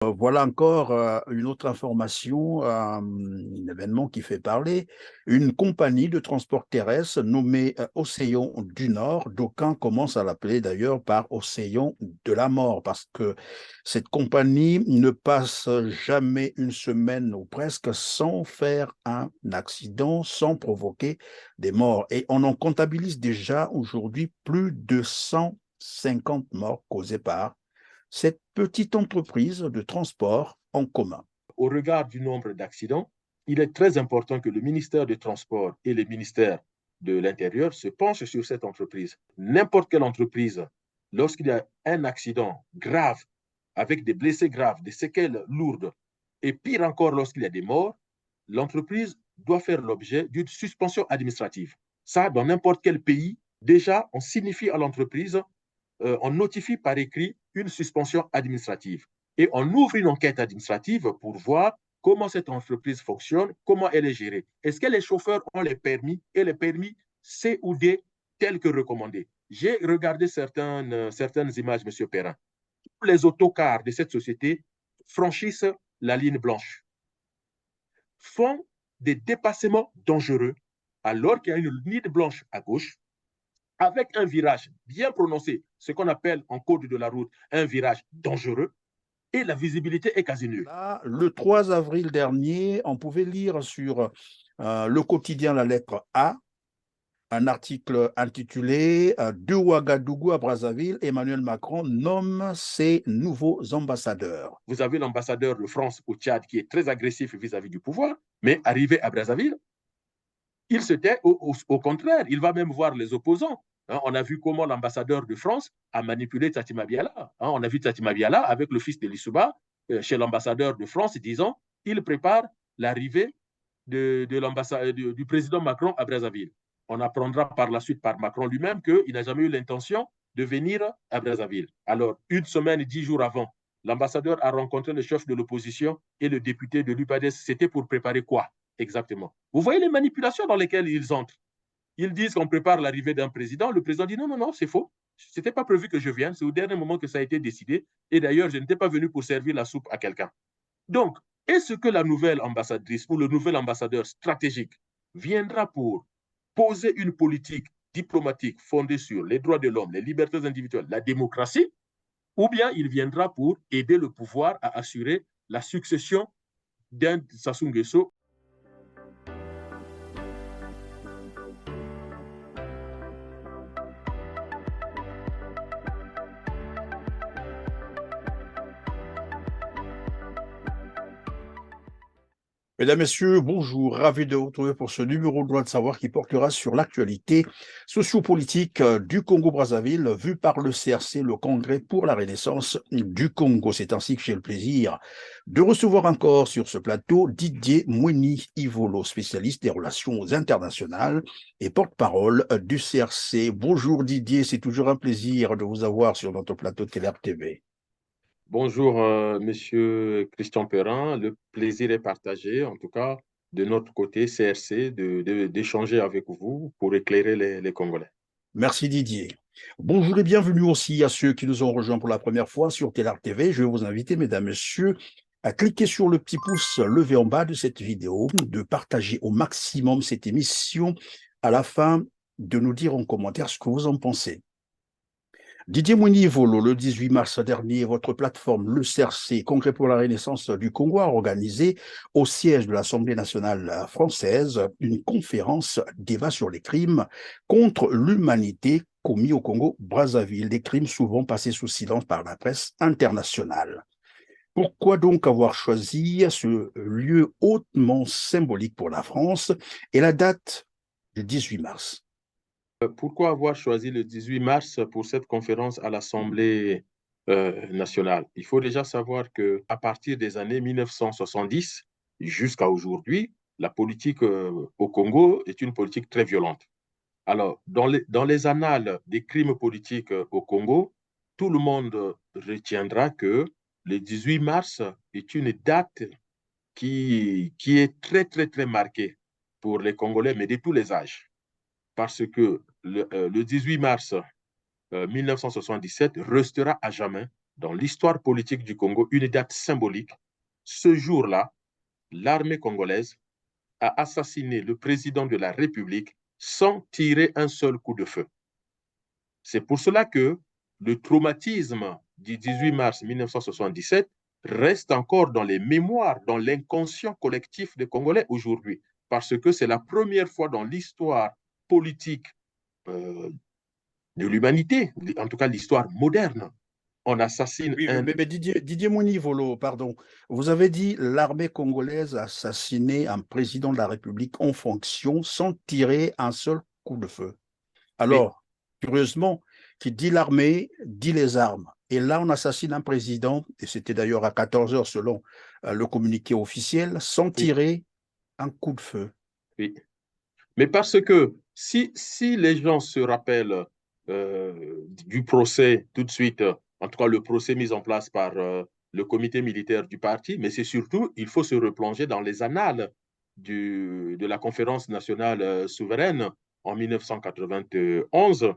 Voilà encore une autre information, un événement qui fait parler. Une compagnie de transport terrestre nommée Océan du Nord, d'aucuns commencent à l'appeler d'ailleurs par Océan de la mort, parce que cette compagnie ne passe jamais une semaine ou presque sans faire un accident, sans provoquer des morts. Et on en comptabilise déjà aujourd'hui plus de 150 morts causées par cette petite entreprise de transport en commun. Au regard du nombre d'accidents, il est très important que le ministère des Transports et le ministère de l'Intérieur se penchent sur cette entreprise. N'importe quelle entreprise, lorsqu'il y a un accident grave, avec des blessés graves, des séquelles lourdes, et pire encore lorsqu'il y a des morts, l'entreprise doit faire l'objet d'une suspension administrative. Ça, dans n'importe quel pays, déjà, on signifie à l'entreprise, on notifie par écrit une suspension administrative et on ouvre une enquête administrative pour voir comment cette entreprise fonctionne, comment elle est gérée. Est-ce que les chauffeurs ont les permis et les permis C ou D tels que recommandés? J'ai regardé certaines images, M. Perrin. Les autocars de cette société franchissent la ligne blanche, font des dépassements dangereux alors qu'il y a une ligne blanche à gauche avec un virage bien prononcé, ce qu'on appelle en code de la route un virage dangereux, et la visibilité est quasi nulle. Là, le 3 avril dernier, on pouvait lire sur le quotidien La Lettre A un article intitulé De Ouagadougou à Brazzaville, Emmanuel Macron nomme ses nouveaux ambassadeurs. Vous avez l'ambassadeur de France au Tchad qui est très agressif vis-à-vis du pouvoir, mais arrivé à Brazzaville, il se tait, au contraire, il va même voir les opposants. Hein, on a vu comment l'ambassadeur de France a manipulé Tati Mabiala. Hein, on a vu Tati Mabiala avec le fils de Lissouba chez l'ambassadeur de France disant il prépare l'arrivée du président Macron à Brazzaville. On apprendra par la suite par Macron lui-même qu'il n'a jamais eu l'intention de venir à Brazzaville. Alors, une semaine, 10 jours avant, l'ambassadeur a rencontré le chef de l'opposition et le député de l'UPADES. C'était pour préparer quoi exactement? Vous voyez les manipulations dans lesquelles ils entrent. Ils disent qu'on prépare l'arrivée d'un président. Le président dit non, non, non, c'est faux. Ce n'était pas prévu que je vienne. C'est au dernier moment que ça a été décidé. Et d'ailleurs, je n'étais pas venu pour servir la soupe à quelqu'un. Donc, est-ce que la nouvelle ambassadrice ou le nouvel ambassadeur stratégique viendra pour poser une politique diplomatique fondée sur les droits de l'homme, les libertés individuelles, la démocratie, ou bien il viendra pour aider le pouvoir à assurer la succession d'un Sassou Nguesso? Mesdames, Messieurs, bonjour. Ravi de vous retrouver pour ce numéro de Droit de savoir qui portera sur l'actualité sociopolitique du Congo-Brazzaville, vu par le CRC, le Congrès pour la Renaissance du Congo. C'est ainsi que j'ai le plaisir de recevoir encore sur ce plateau Didier Mouini-Ivolo, spécialiste des relations internationales et porte-parole du CRC. Bonjour Didier, c'est toujours un plaisir de vous avoir sur notre plateau de Télé TV. Bonjour, Monsieur Christian Perrin. Le plaisir est partagé, en tout cas, de notre côté CRC, d'échanger avec vous pour éclairer les Congolais. Merci Didier. Bonjour et bienvenue aussi à ceux qui nous ont rejoints pour la première fois sur Télar TV. Je vais vous inviter, mesdames, messieurs, à cliquer sur le petit pouce levé en bas de cette vidéo, de partager au maximum cette émission, à la fin de nous dire en commentaire ce que vous en pensez. Didier Mouni-Volo, le 18 mars dernier, votre plateforme, le CRC, Congrès pour la Renaissance du Congo, a organisé au siège de l'Assemblée nationale française une conférence débat sur les crimes contre l'humanité commis au Congo-Brazzaville, des crimes souvent passés sous silence par la presse internationale. Pourquoi donc avoir choisi ce lieu hautement symbolique pour la France et la date du 18 mars? Pourquoi avoir choisi le 18 mars pour cette conférence à l'Assemblée nationale? Il faut déjà savoir qu'à partir des années 1970 jusqu'à aujourd'hui, la politique au Congo est une politique très violente. Alors, dans les annales des crimes politiques au Congo, tout le monde retiendra que le 18 mars est une date qui est très, très, très marquée pour les Congolais, mais de tous les âges. Parce que le 18 mars 1977 restera à jamais dans l'histoire politique du Congo une date symbolique. Ce jour-là, l'armée congolaise a assassiné le président de la République sans tirer un seul coup de feu. C'est pour cela que le traumatisme du 18 mars 1977 reste encore dans les mémoires, dans l'inconscient collectif des Congolais aujourd'hui, parce que c'est la première fois dans l'histoire politique de l'humanité, en tout cas l'histoire moderne, on assassine Oui, un... mais Didier Monivolo, pardon, vous avez dit l'armée congolaise a assassiné un président de la République en fonction sans tirer un seul coup de feu. Oui, Alors, curieusement, qui dit l'armée, dit les armes. Et là, on assassine un président, et c'était d'ailleurs à 14 heures selon le communiqué officiel, sans oui, tirer un coup de feu. oui. Mais parce que si les gens se rappellent du procès tout de suite, en tout cas le procès mis en place par le comité militaire du parti, mais c'est surtout, il faut se replonger dans les annales de la conférence nationale souveraine en 1991.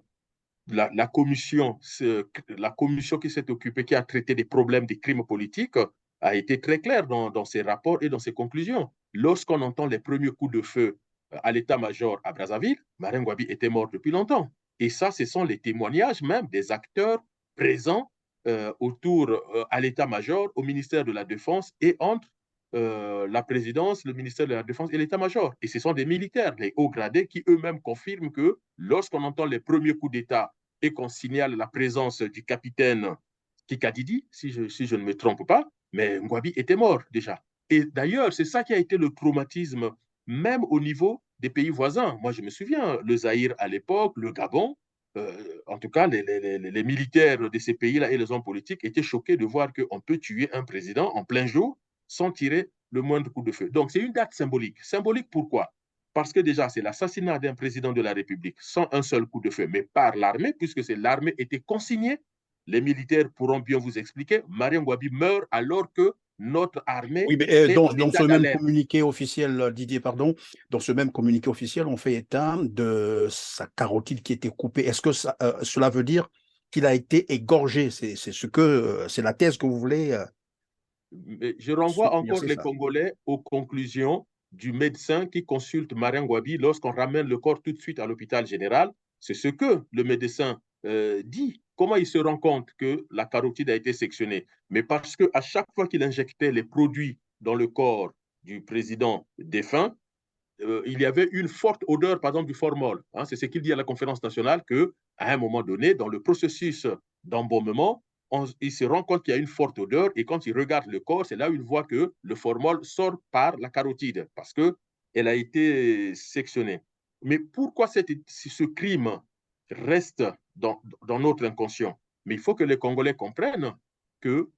La commission qui s'est occupée, qui a traité des problèmes des crimes politiques, a été très claire dans ses rapports et dans ses conclusions. Lorsqu'on entend les premiers coups de feu à l'état-major à Brazzaville, Marien Ngouabi était mort depuis longtemps. Et ça, ce sont les témoignages même des acteurs présents autour à l'état-major, au ministère de la Défense et entre la présidence, le ministère de la Défense et l'état-major. Et ce sont des militaires, les hauts gradés, qui eux-mêmes confirment que lorsqu'on entend les premiers coups d'État et qu'on signale la présence du capitaine Kikadidi, si je ne me trompe pas, mais Ngouabi était mort déjà. Et d'ailleurs, c'est ça qui a été le traumatisme, même au niveau des pays voisins. Moi, je me souviens, le Zaïre à l'époque, le Gabon, en tout cas, les militaires de ces pays-là et les hommes politiques étaient choqués de voir qu'on peut tuer un président en plein jour sans tirer le moindre coup de feu. Donc, c'est une date symbolique. Symbolique pourquoi? Parce que déjà, c'est l'assassinat d'un président de la République sans un seul coup de feu, mais par l'armée, puisque c'est l'armée était consignée. Les militaires pourront bien vous expliquer. Marien Ngouabi meurt alors que notre armée Oui, mais est en dans ce état même d'alerte. communiqué officiel, Didier, pardon, dans ce même communiqué officiel, on fait état de sa carotide qui était coupée. Est-ce que cela veut dire qu'il a été égorgé? C'est la thèse que vous voulez Mais je renvoie soutenir, encore c'est les ça? Congolais aux conclusions du médecin qui consulte Marien Ngouabi lorsqu'on ramène le corps tout de suite à l'hôpital général. C'est ce que le médecin dit. Comment il se rend compte que la carotide a été sectionnée? Mais parce qu'à chaque fois qu'il injectait les produits dans le corps du président défunt, il y avait une forte odeur, par exemple, du formol. Hein, c'est ce qu'il dit à la conférence nationale qu'à un moment donné, dans le processus d'embaumement, il se rend compte qu'il y a une forte odeur et quand il regarde le corps, c'est là où il voit que le formol sort par la carotide parce qu'elle a été sectionnée. Mais pourquoi ce crime reste dans notre inconscient? Mais il faut que les Congolais comprennent que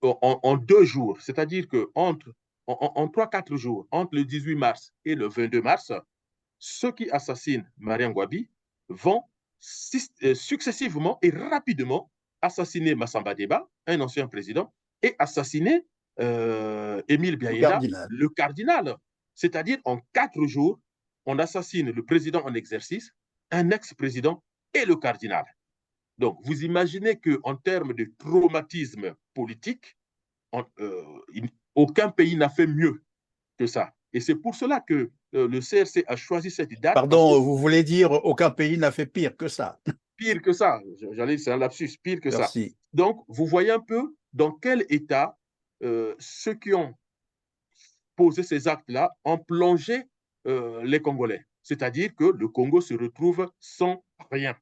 en 2 jours, c'est-à-dire qu'entre en 3-4 jours, entre le 18 mars et le 22 mars, ceux qui assassinent Marien Ngouabi vont successivement et rapidement assassiner Massamba Deba, un ancien président, et assassiner Émile Le Biaïna, cardinal. le cardinal. C'est-à-dire en 4 jours, on assassine le président en exercice, un ex-président et le cardinal. Donc, vous imaginez qu'en termes de traumatisme politique, on, aucun pays n'a fait mieux que ça. Et c'est pour cela que le CRC a choisi cette date, parce que Pardon, vous voulez dire aucun pays n'a fait pire que ça? pire que ça, j'allais dire, c'est un lapsus, pire que ça. Merci. Donc, vous voyez un peu dans quel état ceux qui ont posé ces actes-là ont plongé les Congolais. C'est-à-dire que le Congo se retrouve sans rien.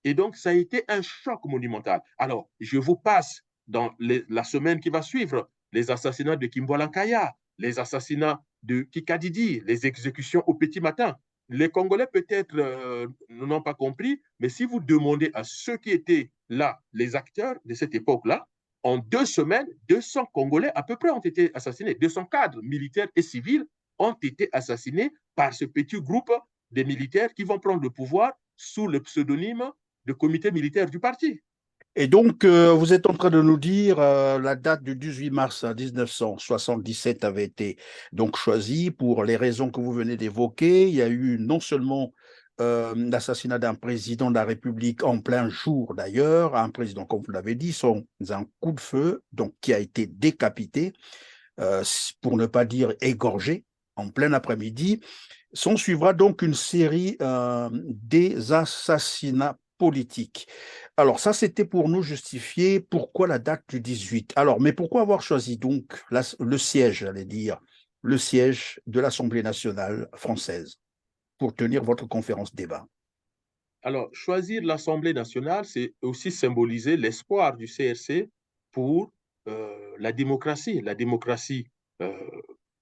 Et donc, ça a été un choc monumental. Alors, je vous passe dans la semaine qui va suivre les assassinats de Kimbola Nkaya, les assassinats de Kikadidi, les exécutions au petit matin. Les Congolais peut-être n'ont pas compris, mais si vous demandez à ceux qui étaient là, les acteurs de cette époque-là, en 2 semaines, 200 Congolais à peu près ont été assassinés. 200 cadres militaires et civils ont été assassinés par ce petit groupe de militaires qui vont prendre le pouvoir sous le pseudonyme de comité militaire du parti. Et donc, vous êtes en train de nous dire la date du 18 mars 1977 avait été donc choisie pour les raisons que vous venez d'évoquer. Il y a eu non seulement l'assassinat d'un président de la République en plein jour d'ailleurs, un président, comme vous l'avez dit, sans un coup de feu, donc qui a été décapité, pour ne pas dire égorgé, en plein après-midi. S'en suivra donc une série des assassinats politiques. Alors ça, c'était pour nous justifier pourquoi la date du 18. Alors, mais pourquoi avoir choisi donc le siège, j'allais dire, le siège de l'Assemblée nationale française pour tenir votre conférence débat? Alors, choisir l'Assemblée nationale, c'est aussi symboliser l'espoir du CRC pour la démocratie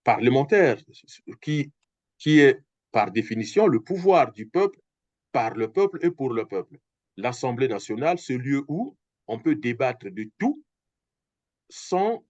parlementaire, qui, qui est par définition le pouvoir du peuple, par le peuple et pour le peuple. L'Assemblée nationale, ce lieu où on peut débattre de tout sans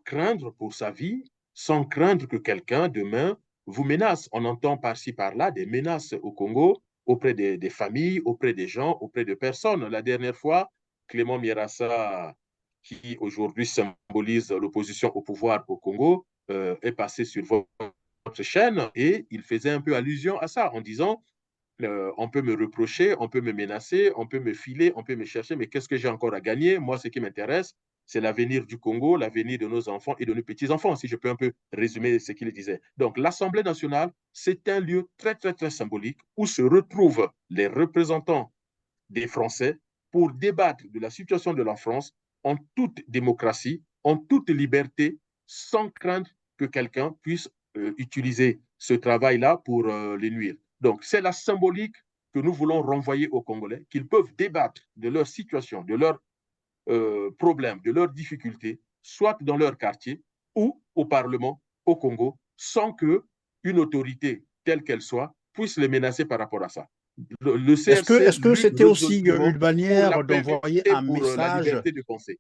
craindre pour sa vie, sans craindre que quelqu'un demain vous menace. On entend par-ci, par-là des menaces au Congo auprès des familles, auprès des gens, auprès de personnes. La dernière fois, Clément Mirassa, qui aujourd'hui symbolise l'opposition au pouvoir au Congo, est passé sur votre chaîne et il faisait un peu allusion à ça en disant on peut me reprocher, on peut me menacer, on peut me filer, on peut me chercher, mais qu'est-ce que j'ai encore à gagner? Moi, ce qui m'intéresse, c'est l'avenir du Congo, l'avenir de nos enfants et de nos petits-enfants, si je peux un peu résumer ce qu'il disait. Donc, l'Assemblée nationale, c'est un lieu très, très, très symbolique où se retrouvent les représentants des Français pour débattre de la situation de la France en toute démocratie, en toute liberté, sans craindre que quelqu'un puisse utiliser ce travail-là pour les nuire. Donc, c'est la symbolique que nous voulons renvoyer aux Congolais, qu'ils peuvent débattre de leur situation, de leurs problèmes, de leurs difficultés, soit dans leur quartier ou au Parlement, au Congo, sans que une autorité, telle qu'elle soit, puisse les menacer par rapport à ça. Le CRC, Est-ce que lutte c'était aussi résolument une pour la manière paix d'envoyer et un pour la message? liberté de penser.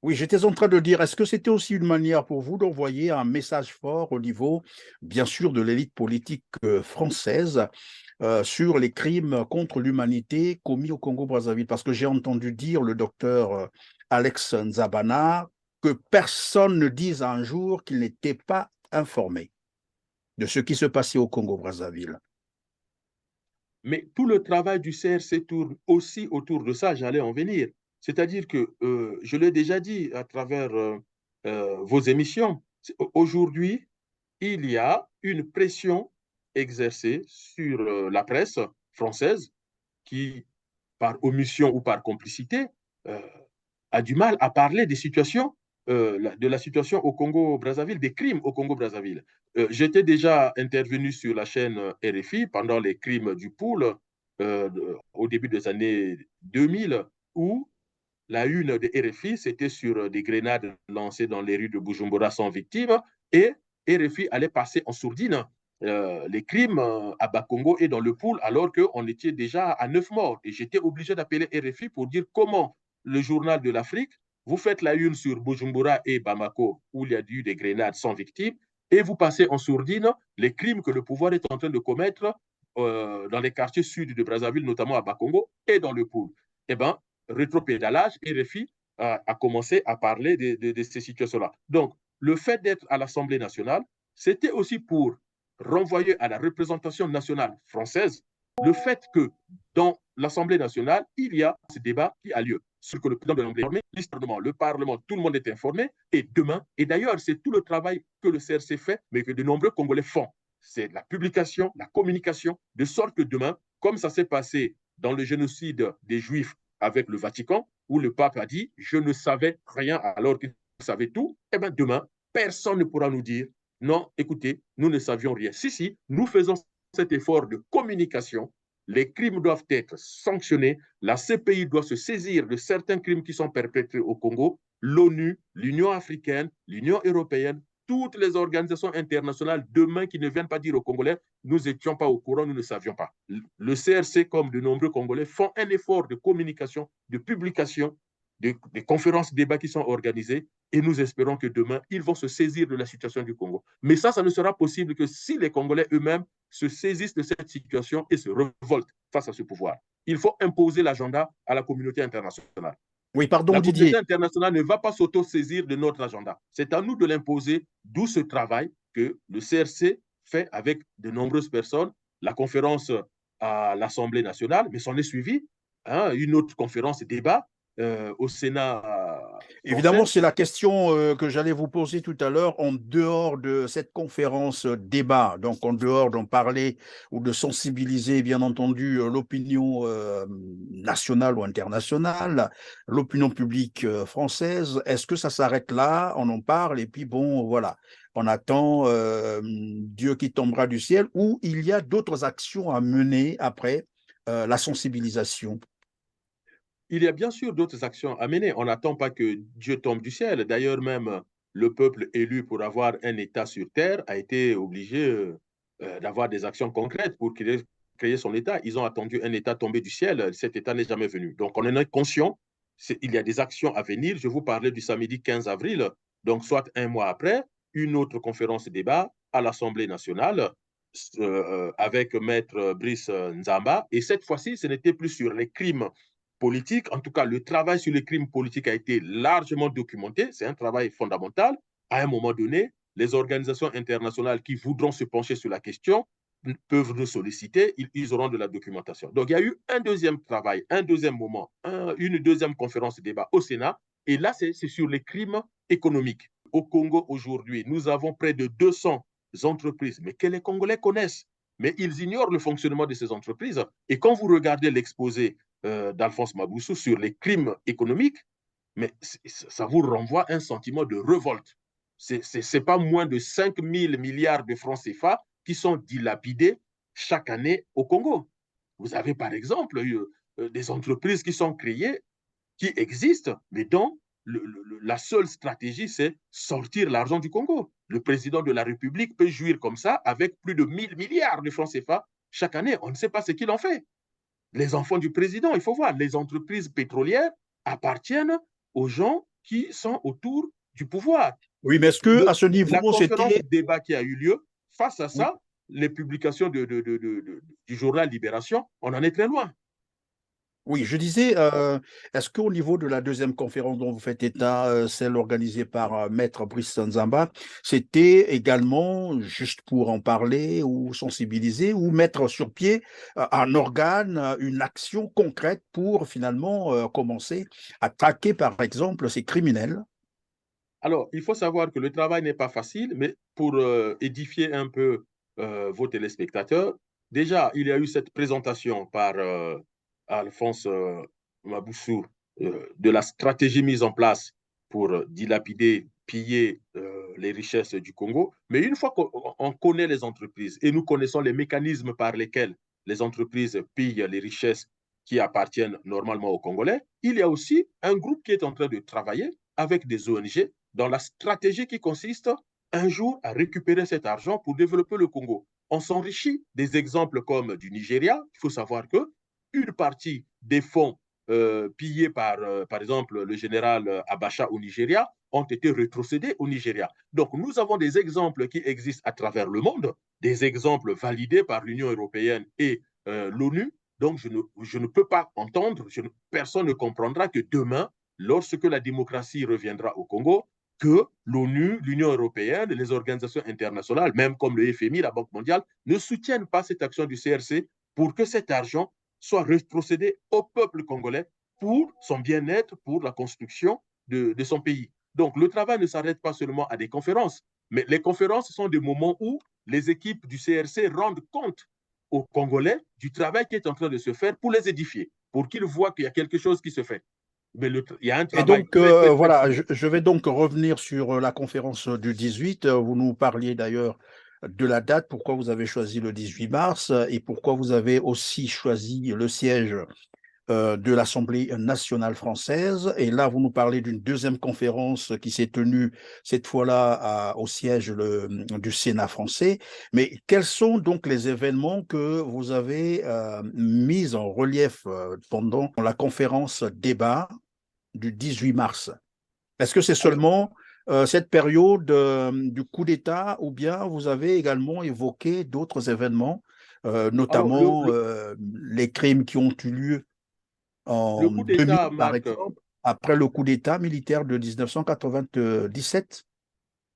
Oui, j'étais en train de dire, est-ce que c'était aussi une manière pour vous d'envoyer un message fort au niveau, bien sûr, de l'élite politique française sur les crimes contre l'humanité commis au Congo-Brazzaville? Parce que j'ai entendu dire le docteur Alex Nzabana que personne ne dise un jour qu'il n'était pas informé de ce qui se passait au Congo-Brazzaville. Mais tout le travail du CRC tourne aussi autour de ça, j'allais en venir. C'est-à-dire que, je l'ai déjà dit à travers vos émissions, aujourd'hui, il y a une pression exercée sur la presse française qui, par omission ou par complicité, euh, a du mal à parler des situations, de la situation au Congo-Brazzaville, des crimes au Congo-Brazzaville. J'étais déjà intervenu sur la chaîne RFI pendant les crimes du pool au début des années 2000, où la une de RFI, c'était sur des grenades lancées dans les rues de Bujumbura sans victime, et RFI allait passer en sourdine les crimes à Bakongo et dans le pool, alors qu'on était déjà à 9 morts. Et j'étais obligé d'appeler RFI pour dire comment le journal de l'Afrique, vous faites la une sur Bujumbura et Bamako, où il y a eu des grenades sans victime, et vous passez en sourdine les crimes que le pouvoir est en train de commettre dans les quartiers sud de Brazzaville, notamment à Bakongo, et dans le pool. Eh bien, rétropédalage, RFI a commencé à parler de ces situations-là. Donc, le fait d'être à l'Assemblée nationale, c'était aussi pour renvoyer à la représentation nationale française le fait que dans l'Assemblée nationale, il y a ce débat qui a lieu sur que le président de l'Assemblée est informé, le Parlement, tout le monde est informé, et demain, et d'ailleurs, c'est tout le travail que le CRC fait, mais que de nombreux Congolais font. C'est la publication, la communication, de sorte que demain, comme ça s'est passé dans le génocide des Juifs avec le Vatican, où le pape a dit « je ne savais rien alors qu'il savait tout », et bien demain, personne ne pourra nous dire « non, écoutez, nous ne savions rien ». Si, nous faisons cet effort de communication, les crimes doivent être sanctionnés, la CPI doit se saisir de certains crimes qui sont perpétrés au Congo, l'ONU, l'Union africaine, l'Union européenne, toutes les organisations internationales demain qui ne viennent pas dire aux Congolais nous n'étions pas au courant, nous ne savions pas. Le CRC, comme de nombreux Congolais, font un effort de communication, de publication, des conférences, débats qui sont organisés, et nous espérons que demain, ils vont se saisir de la situation du Congo. Mais ça ne sera possible que si les Congolais eux-mêmes se saisissent de cette situation et se révoltent face à ce pouvoir. Il faut imposer l'agenda à la communauté internationale. Oui, pardon La communauté Didier. internationale ne va pas s'auto-saisir de notre agenda. C'est à nous de l'imposer, d'où ce travail que le CRC fait avec de nombreuses personnes. La conférence à l'Assemblée nationale, mais s'en est suivi une autre conférence débat au Sénat Évidemment, français. c'est la question que j'allais vous poser tout à l'heure, en dehors de cette conférence débat, donc en dehors d'en parler ou de sensibiliser, bien entendu, l'opinion nationale ou internationale, l'opinion publique française, est-ce que ça s'arrête là, on en parle et puis bon, voilà, on attend Dieu qui tombera du ciel, ou il y a d'autres actions à mener après la sensibilisation? Il y a bien sûr d'autres actions à mener. On n'attend pas que Dieu tombe du ciel. D'ailleurs, même le peuple élu pour avoir un État sur terre a été obligé d'avoir des actions concrètes pour créer son État. Ils ont attendu un État tomber du ciel. Cet État n'est jamais venu. Donc, on en est conscient. Il y a des actions à venir. Je vous parlais du samedi 15 avril. Donc, soit un mois après, une autre conférence débat à l'Assemblée nationale avec Maître Brice Nzamba. Et cette fois-ci, ce n'était plus sur les crimes politique. En tout cas, le travail sur les crimes politiques a été largement documenté. C'est un travail fondamental. À un moment donné, les organisations internationales qui voudront se pencher sur la question peuvent nous solliciter, ils auront de la documentation. Donc, il y a eu un deuxième travail, un deuxième moment, une deuxième conférence de débat au Sénat. Et là, c'est sur les crimes économiques. Au Congo, aujourd'hui, nous avons près de 200 entreprises, mais que les Congolais connaissent. Mais ils ignorent le fonctionnement de ces entreprises. Et quand vous regardez l'exposé d'Alphonse Maboussou sur les crimes économiques, mais ça vous renvoie un sentiment de révolte. Ce n'est pas moins de 5 000 milliards de francs CFA qui sont dilapidés chaque année au Congo. Vous avez par exemple des entreprises qui sont créées, qui existent, mais dont la seule stratégie, c'est sortir l'argent du Congo. Le président de la République peut jouir comme ça avec plus de 1000 milliards de francs CFA chaque année. On ne sait pas ce qu'il en fait. Les enfants du président, il faut voir, les entreprises pétrolières appartiennent aux gens qui sont autour du pouvoir. Oui, mais est-ce que à ce La niveau, conférence c'était... débat qui a eu lieu, face à Oui, ça, les publications du journal Libération, on en est très loin. oui, je disais, est-ce qu'au niveau de la deuxième conférence dont vous faites état, celle organisée par Maître Brice Nzamba, c'était également juste pour en parler ou sensibiliser ou mettre sur pied un organe, une action concrète pour finalement commencer à traquer, par exemple, ces criminels? Alors, il faut savoir que le travail n'est pas facile, mais pour édifier un peu vos téléspectateurs, déjà, il y a eu cette présentation par Alphonse Maboussou de la stratégie mise en place pour dilapider, piller les richesses du Congo. Mais une fois qu'on connaît les entreprises et nous connaissons les mécanismes par lesquels les entreprises pillent les richesses qui appartiennent normalement aux Congolais, il y a aussi un groupe qui est en train de travailler avec des ONG dans la stratégie qui consiste un jour à récupérer cet argent pour développer le Congo. On s'enrichit des exemples comme du Nigeria. Il faut savoir que une partie des fonds pillés par exemple, le général Abacha au Nigeria ont été rétrocédés au Nigeria. Donc, nous avons des exemples qui existent à travers le monde, des exemples validés par l'Union européenne et l'ONU. Donc, je ne peux pas entendre, personne ne comprendra que demain, lorsque la démocratie reviendra au Congo, que l'ONU, l'Union européenne, les organisations internationales, même comme le FMI, la Banque mondiale, ne soutiennent pas cette action du CRC pour que cet argent soit rétrocédé au peuple congolais pour son bien-être, pour la construction de son pays. Donc, le travail ne s'arrête pas seulement à des conférences, mais les conférences sont des moments où les équipes du CRC rendent compte aux Congolais du travail qui est en train de se faire pour les édifier, pour qu'ils voient qu'il y a quelque chose qui se fait. Mais il y a un Et travail donc, très, très, très voilà, sérieux. je vais donc revenir sur la conférence du 18. Vous nous parliez d'ailleurs de la date, pourquoi vous avez choisi le 18 mars et pourquoi vous avez aussi choisi le siège de l'Assemblée nationale française. Et là, vous nous parlez d'une deuxième conférence qui s'est tenue cette fois-là au siège du Sénat français. Mais quels sont donc les événements que vous avez mis en relief pendant la conférence débat du 18 mars? Est-ce que c'est Alors, seulement cette période du coup d'État ou bien vous avez également évoqué d'autres événements, alors notamment les crimes qui ont eu lieu le en coup d'État 2000, par marque exemple, après le coup d'État militaire de 1997?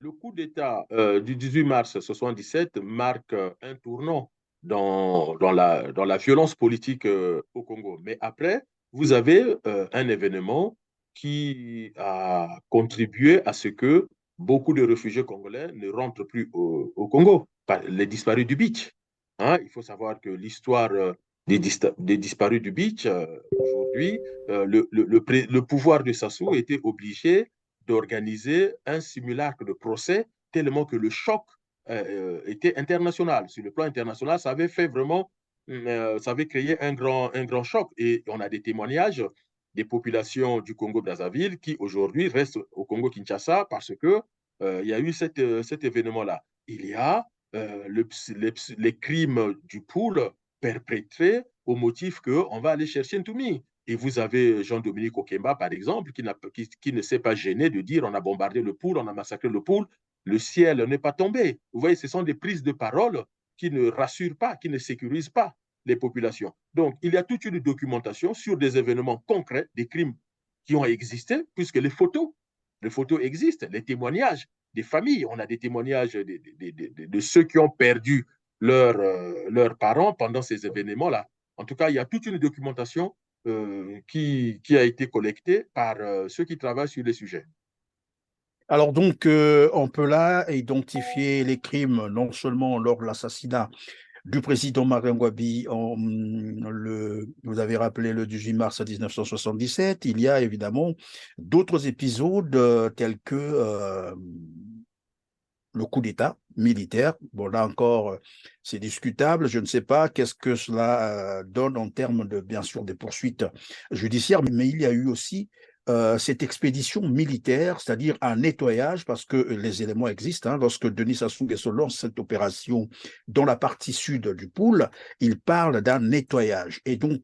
Le coup d'État du 18 mars 1977 marque un tournant dans la violence politique au Congo. Mais après, vous avez un événement qui a contribué à ce que beaucoup de réfugiés congolais ne rentrent plus au Congo, les disparus du beach. Hein, il faut savoir que l'histoire des disparus du beach, aujourd'hui, le pouvoir de Sassou était obligé d'organiser un simulacre de procès tellement que le choc était international. Sur le plan international, ça avait fait vraiment, ça avait créé un grand choc. Et on a des témoignages des populations du Congo-Brazzaville qui aujourd'hui restent au Congo-Kinshasa parce que il y a eu cet événement-là. Il y a les crimes du pool perpétrés au motif qu'on va aller chercher Ntoumi. Et vous avez Jean-Dominique Okemba, par exemple, qui ne s'est pas gêné de dire on a bombardé le pool, on a massacré le pool, le ciel n'est pas tombé. Vous voyez, ce sont des prises de parole qui ne rassurent pas, qui ne sécurisent pas les populations. Donc, il y a toute une documentation sur des événements concrets, des crimes qui ont existé, puisque les photos existent, les témoignages des familles. On a des témoignages de ceux qui ont perdu leurs parents pendant ces événements-là. En tout cas, il y a toute une documentation qui a été collectée par ceux qui travaillent sur les sujets. Alors donc, on peut là identifier les crimes non seulement lors de l'assassinat du président Martin Ngouabi, vous avez rappelé le 18 mars 1977, il y a évidemment d'autres épisodes tels que le coup d'État militaire. Bon, là encore, c'est discutable. Je ne sais pas qu'est-ce que cela donne en termes de, bien sûr, des poursuites judiciaires, mais il y a eu aussi cette expédition militaire, c'est-à-dire un nettoyage, parce que les éléments existent. Hein, lorsque Denis Sassou Nguesso lance cette opération dans la partie sud du pôle, il parle d'un nettoyage. Et donc,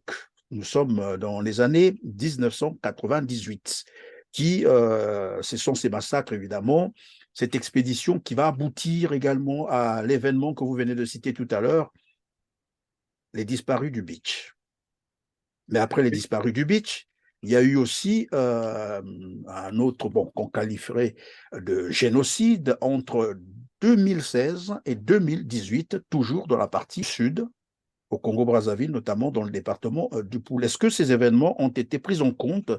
nous sommes dans les années 1998, ce sont ces massacres, évidemment, cette expédition qui va aboutir également à l'événement que vous venez de citer tout à l'heure, les disparus du beach. Mais après les disparus du beach, il y a eu aussi un autre, bon, qu'on qualifierait de génocide entre 2016 et 2018, toujours dans la partie sud, au Congo-Brazzaville, notamment dans le département du Poul. Est-ce que ces événements ont été pris en compte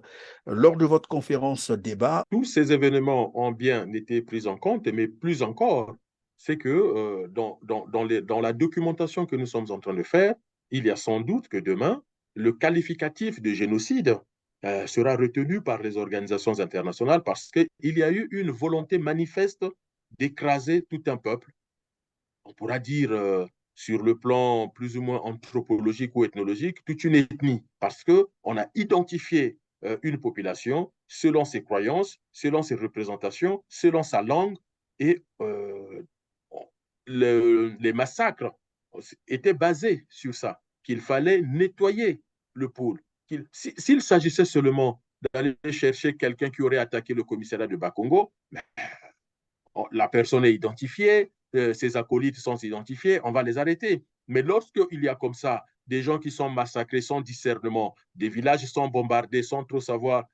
lors de votre conférence débat? Tous ces événements ont bien été pris en compte, mais plus encore, c'est que dans la documentation que nous sommes en train de faire, il y a sans doute que demain, le qualificatif de génocide sera retenu par les organisations internationales parce qu'il y a eu une volonté manifeste d'écraser tout un peuple. On pourra dire sur le plan plus ou moins anthropologique ou ethnologique, toute une ethnie, parce qu'on a identifié une population selon ses croyances, selon ses représentations, selon sa langue, et les massacres étaient basés sur ça, qu'il fallait nettoyer le pôle. S'il s'agissait seulement d'aller chercher quelqu'un qui aurait attaqué le commissariat de Bakongo, la personne est identifiée, ses acolytes sont identifiés, on va les arrêter. Mais lorsqu'il y a comme ça des gens qui sont massacrés sans discernement, des villages sont bombardés sans trop savoir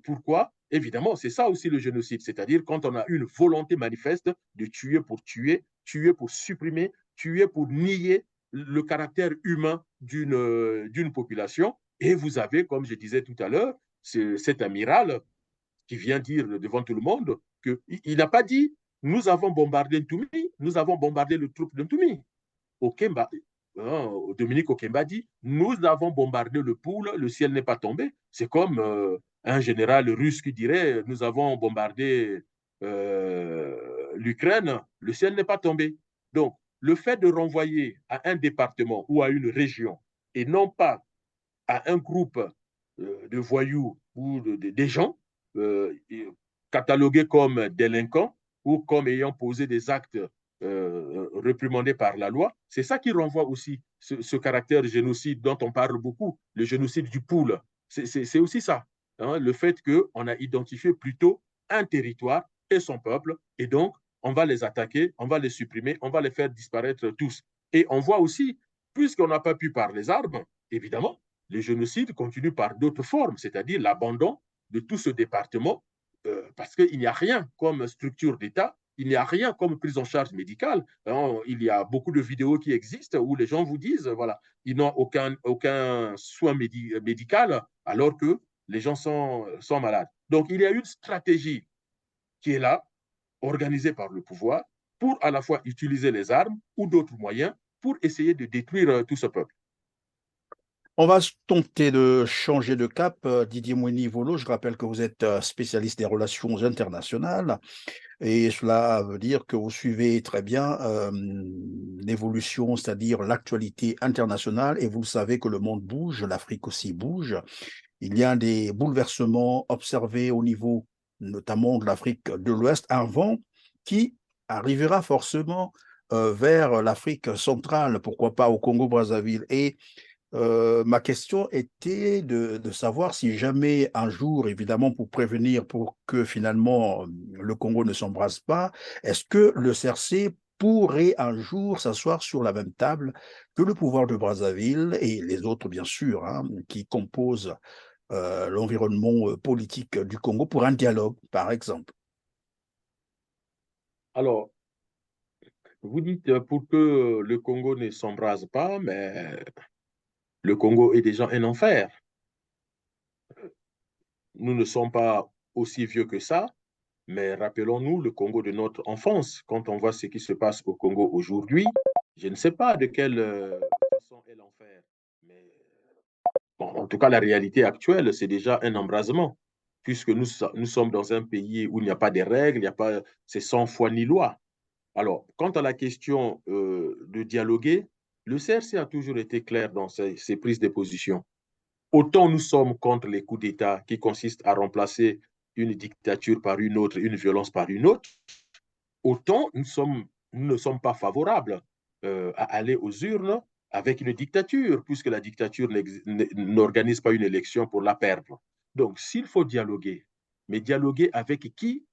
pourquoi, évidemment, c'est ça aussi le génocide, c'est-à-dire quand on a une volonté manifeste de tuer, tuer pour supprimer, tuer pour nier le caractère humain d'une population. Et vous avez, comme je disais tout à l'heure, cet amiral qui vient dire devant tout le monde qu'il n'a pas dit nous avons bombardé Ntoumi, nous avons bombardé le troupe de Ntoumi. Okemba, Dominique Okemba dit nous avons bombardé le pôle, le ciel n'est pas tombé. C'est comme un général russe qui dirait nous avons bombardé l'Ukraine, le ciel n'est pas tombé. Donc, le fait de renvoyer à un département ou à une région et non pas à un groupe de voyous ou des gens euh, catalogués comme délinquants ou comme ayant posé des actes réprimandés par la loi, c'est ça qui renvoie aussi ce caractère de génocide dont on parle beaucoup, le génocide du pool. C'est aussi ça, hein, le fait qu'on a identifié plutôt un territoire et son peuple, et donc on va les attaquer, on va les supprimer, on va les faire disparaître tous. Et on voit aussi, puisqu'on n'a pas pu par les armes, évidemment, le génocide continue par d'autres formes, c'est-à-dire l'abandon de tout ce département, parce qu'il n'y a rien comme structure d'État il n'y a rien comme prise en charge médicale. Hein. Il y a beaucoup de vidéos qui existent où les gens vous disent, voilà, ils n'ont aucun soin médical alors que les gens sont malades. Donc, il y a une stratégie qui est là, organisée par le pouvoir, pour à la fois utiliser les armes ou d'autres moyens pour essayer de détruire tout ce peuple. On va tenter de changer de cap. Didier Moini-Volo, je rappelle que vous êtes spécialiste des relations internationales et cela veut dire que vous suivez très bien l'évolution, c'est-à-dire l'actualité internationale et vous savez que le monde bouge, l'Afrique aussi bouge. Il y a des bouleversements observés au niveau notamment de l'Afrique de l'Ouest, un vent qui arrivera forcément vers l'Afrique centrale, pourquoi pas au Congo-Brazzaville. Et ma question était de savoir si jamais un jour, évidemment pour prévenir, pour que finalement le Congo ne s'embrase pas, est-ce que le CRC pourrait un jour s'asseoir sur la même table que le pouvoir de Brazzaville et les autres, bien sûr, hein, qui composent l'environnement politique du Congo pour un dialogue, par exemple? Alors, vous dites pour que le Congo ne s'embrase pas, mais le Congo est déjà un enfer. Nous ne sommes pas aussi vieux que ça, mais rappelons-nous le Congo de notre enfance. Quand on voit ce qui se passe au Congo aujourd'hui, je ne sais pas de quelle façon est l'enfer, mais bon, en tout cas, la réalité actuelle, c'est déjà un embrasement, puisque nous sommes dans un pays où il n'y a pas de règles, il n'y a pas, c'est sans foi ni loi. Alors, quant à la question de dialoguer, le CRC a toujours été clair dans ses prises de position. Autant nous sommes contre les coups d'État qui consistent à remplacer une dictature par une autre, une violence par une autre, autant nous ne sommes pas favorables à aller aux urnes avec une dictature, puisque la dictature n'organise pas une élection pour la perdre. Donc, s'il faut dialoguer, mais dialoguer avec qui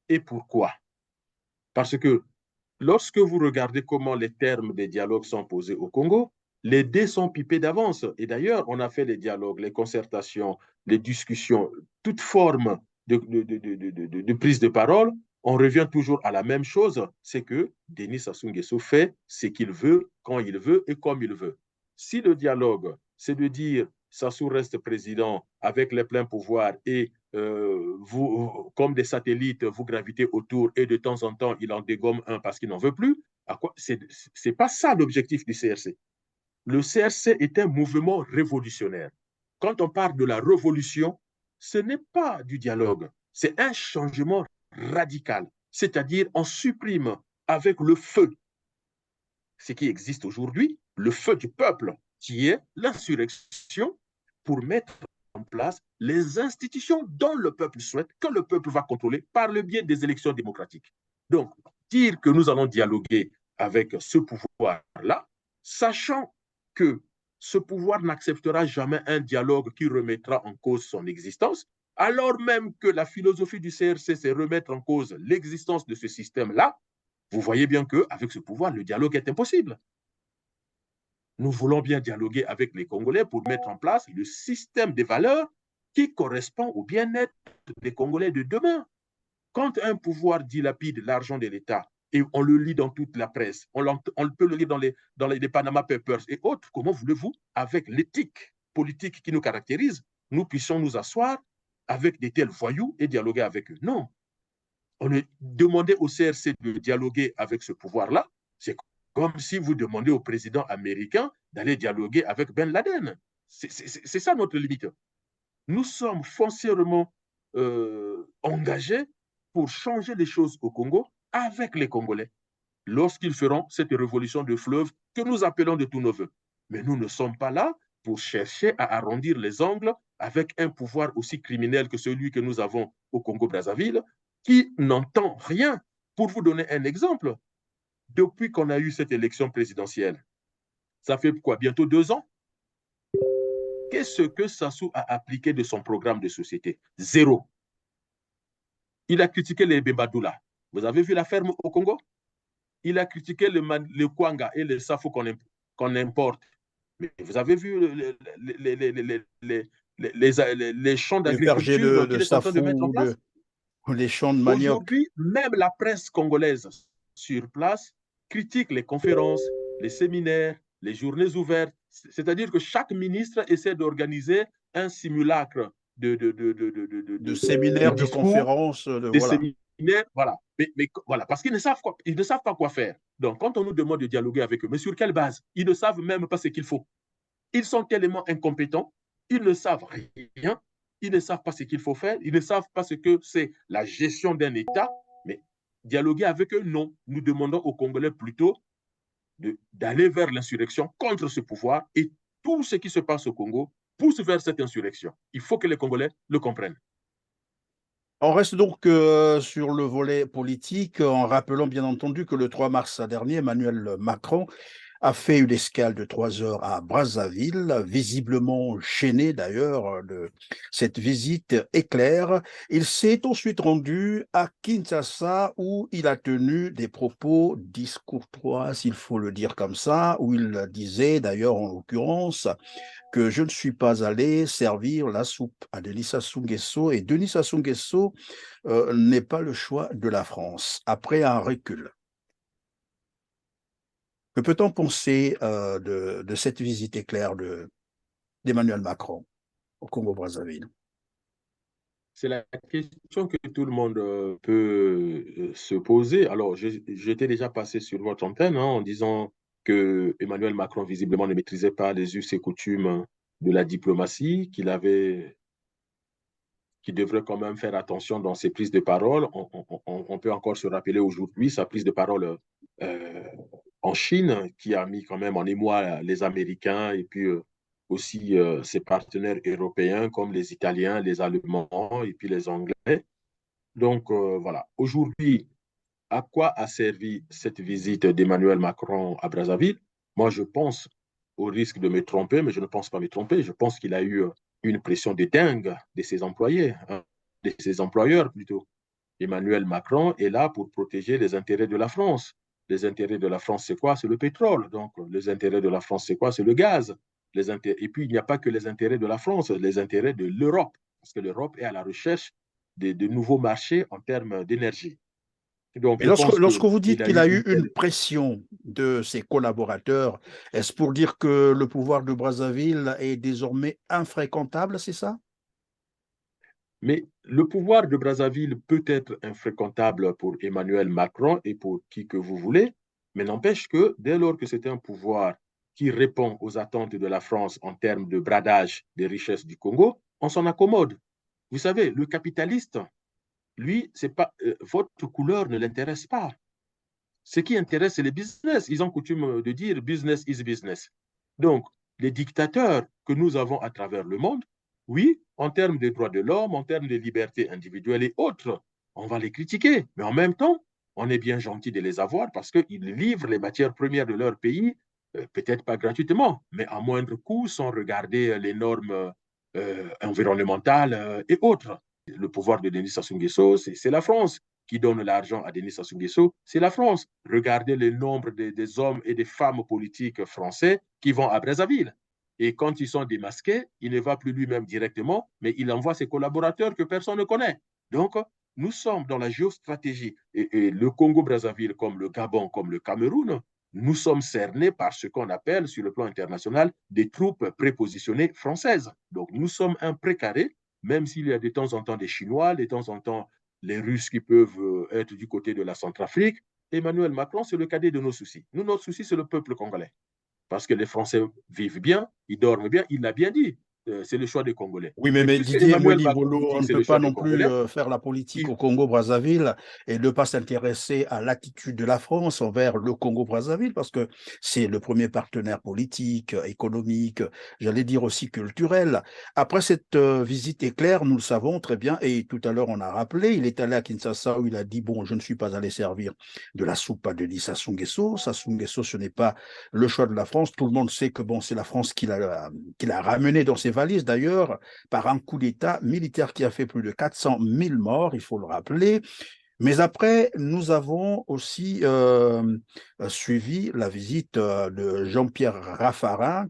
et pourquoi? Parce que lorsque vous regardez comment les termes des dialogues sont posés au Congo, les dés sont pipés d'avance. Et d'ailleurs, on a fait les dialogues, les concertations, les discussions, toute forme de prise de parole. On revient toujours à la même chose, c'est que Denis Sassou Nguesso fait ce qu'il veut, quand il veut et comme il veut. Si le dialogue, c'est de dire Sassou reste président avec les pleins pouvoirs et vous, comme des satellites, vous gravitez autour et de temps en temps, il en dégomme un parce qu'il n'en veut plus. C'est pas ça l'objectif du CRC. Le CRC est un mouvement révolutionnaire. Quand on parle de la révolution, ce n'est pas du dialogue, c'est un changement radical. C'est-à-dire, on supprime avec le feu ce qui existe aujourd'hui, le feu du peuple, qui est l'insurrection, pour mettre en place les institutions dont le peuple souhaite, que le peuple va contrôler par le biais des élections démocratiques. Donc, dire que nous allons dialoguer avec ce pouvoir-là, sachant que ce pouvoir n'acceptera jamais un dialogue qui remettra en cause son existence, alors même que la philosophie du CRC, c'est remettre en cause l'existence de ce système-là, vous voyez bien qu'avec ce pouvoir, le dialogue est impossible. Nous voulons bien dialoguer avec les Congolais pour mettre en place le système de valeurs qui correspond au bien-être des Congolais de demain. Quand un pouvoir dilapide l'argent de l'État, et on le lit dans toute la presse, on peut le lire dans les Panama Papers et autres, comment voulez-vous, avec l'éthique politique qui nous caractérise, nous puissions nous asseoir avec des tels voyous et dialoguer avec eux? Non. On est demandé au CRC de dialoguer avec ce pouvoir-là, c'est comme si vous demandez au président américain d'aller dialoguer avec Ben Laden. C'est ça notre limite. Nous sommes foncièrement engagés pour changer les choses au Congo avec les Congolais lorsqu'ils feront cette révolution de fleuve que nous appelons de tous nos voeux. Mais nous ne sommes pas là pour chercher à arrondir les angles avec un pouvoir aussi criminel que celui que nous avons au Congo-Brazzaville, qui n'entend rien. Pour vous donner un exemple, depuis qu'on a eu cette élection présidentielle, ça fait quoi, bientôt 2 ans? Qu'est-ce que Sassou a appliqué de son programme de société? Zéro. Il a critiqué les Bembadoula. Vous avez vu la ferme au Congo? Il a critiqué le Kwanga et le Safo qu'on importe. Mais vous avez vu les champs Les vergers d'agriculture de qu'il est en train de mettre en Safou, place? Les champs de manioc. Aujourd'hui, même la presse congolaise sur place critique les conférences, les séminaires, les journées ouvertes. C'est-à-dire que chaque ministre essaie d'organiser un simulacre De de séminaires, de discours, conférences, des voilà. séminaires, voilà. Mais voilà, parce qu'ils ne savent quoi, ils ne savent pas quoi faire. Donc, quand on nous demande de dialoguer avec eux, mais sur quelle base? Ils ne savent même pas ce qu'il faut. Ils sont tellement incompétents, ils ne savent rien, ils ne savent pas ce qu'il faut faire, ils ne savent pas ce que c'est la gestion d'un État, mais dialoguer avec eux, non. Nous demandons aux Congolais plutôt d'aller vers l'insurrection contre ce pouvoir et tout ce qui se passe au Congo pousse vers cette insurrection. Il faut que les Congolais le comprennent. On reste donc sur le volet politique, en rappelant bien entendu que le 3 mars dernier, Emmanuel Macron a fait une escale de 3 heures à Brazzaville, visiblement gêné d'ailleurs de cette visite éclair. Il s'est ensuite rendu à Kinshasa où il a tenu des propos discourtois, s'il faut le dire comme ça, où il disait d'ailleurs en l'occurrence que je ne suis pas allé servir la soupe à Denis Sassou Nguesso et Denis Sassou Nguesso n'est pas le choix de la France. Après un recul. Que peut-on penser de cette visite éclair d'Emmanuel Macron au Congo-Brazzaville? C'est la question que tout le monde peut se poser. Alors, j'étais déjà passé sur votre antenne en disant que Emmanuel Macron, visiblement, ne maîtrisait pas les us et coutumes de la diplomatie, qu'il devrait quand même faire attention dans ses prises de parole. On peut encore se rappeler aujourd'hui sa prise de parole euh, en Chine, qui a mis quand même en émoi les Américains et puis aussi ses partenaires européens comme les Italiens, les Allemands et puis les Anglais. Donc voilà, aujourd'hui, à quoi a servi cette visite d'Emmanuel Macron à Brazzaville? Moi, je pense, au risque de me tromper, mais je ne pense pas me tromper, je pense qu'il a eu une pression de dingue de ses employés, hein, de ses employeurs plutôt. Emmanuel Macron est là pour protéger les intérêts de la France. Les intérêts de la France, c'est quoi? C'est le pétrole. Donc, les intérêts de la France, c'est quoi? C'est le gaz. Et puis, il n'y a pas que les intérêts de la France, les intérêts de l'Europe, parce que l'Europe est à la recherche de nouveaux marchés en termes d'énergie. Donc, Mais je pense lorsque vous qu'il dites a qu'il eu a une eu une telle... pression de ses collaborateurs, est-ce pour dire que le pouvoir de Brazzaville est désormais infréquentable, c'est ça? Mais le pouvoir de Brazzaville peut être infréquentable pour Emmanuel Macron et pour qui que vous voulez, mais n'empêche que dès lors que c'est un pouvoir qui répond aux attentes de la France en termes de bradage des richesses du Congo, on s'en accommode. Vous savez, le capitaliste, lui, c'est pas votre couleur ne l'intéresse pas. Ce qui intéresse, c'est les business. Ils ont coutume de dire business is business. Donc, les dictateurs que nous avons à travers le monde, oui, en termes de droits de l'homme, en termes de liberté individuelle et autres, on va les critiquer. Mais en même temps, on est bien gentil de les avoir parce qu'ils livrent les matières premières de leur pays, peut-être pas gratuitement, mais à moindre coût, sans regarder les normes environnementales et autres. Le pouvoir de Denis Sassou Nguesso, c'est la France qui donne l'argent à Denis Sassou Nguesso, c'est la France. Regardez le nombre des hommes et des femmes politiques français qui vont à Brazzaville. Et quand ils sont démasqués, il ne va plus lui-même directement, mais il envoie ses collaborateurs que personne ne connaît. Donc, nous sommes dans la géostratégie. Et le Congo-Brazzaville, comme le Gabon, comme le Cameroun, nous sommes cernés par ce qu'on appelle, sur le plan international, des troupes prépositionnées françaises. Donc, nous sommes un précaré, même s'il y a de temps en temps des Chinois, de temps en temps les Russes qui peuvent être du côté de la Centrafrique. Emmanuel Macron, c'est le cadet de nos soucis. Nous, notre souci, c'est le peuple congolais. Parce que les Français vivent bien, ils dorment bien, il l'a bien dit. C'est le choix des Congolais. Oui, Et mais puisque Didier Emmanuel Macron Monibolo, dit on que ne c'est peut le pas choix des non plus Congolais, faire la politique il, au Congo-Brazzaville et ne pas s'intéresser à l'attitude de la France envers le Congo-Brazzaville, parce que c'est le premier partenaire politique, économique, j'allais dire aussi culturel. Après cette visite éclair, nous le savons très bien, et tout à l'heure on a rappelé, il est allé à Kinshasa où il a dit, bon, je ne suis pas allé servir de la soupe à Denis Sassou Nguesso. Sassou Nguesso, ce n'est pas le choix de la France. Tout le monde sait que bon, c'est la France qui l'a ramené dans ses valises d'ailleurs par un coup d'État militaire qui a fait plus de 400 000 morts, il faut le rappeler. Mais après, nous avons aussi suivi la visite de Jean-Pierre Raffarin,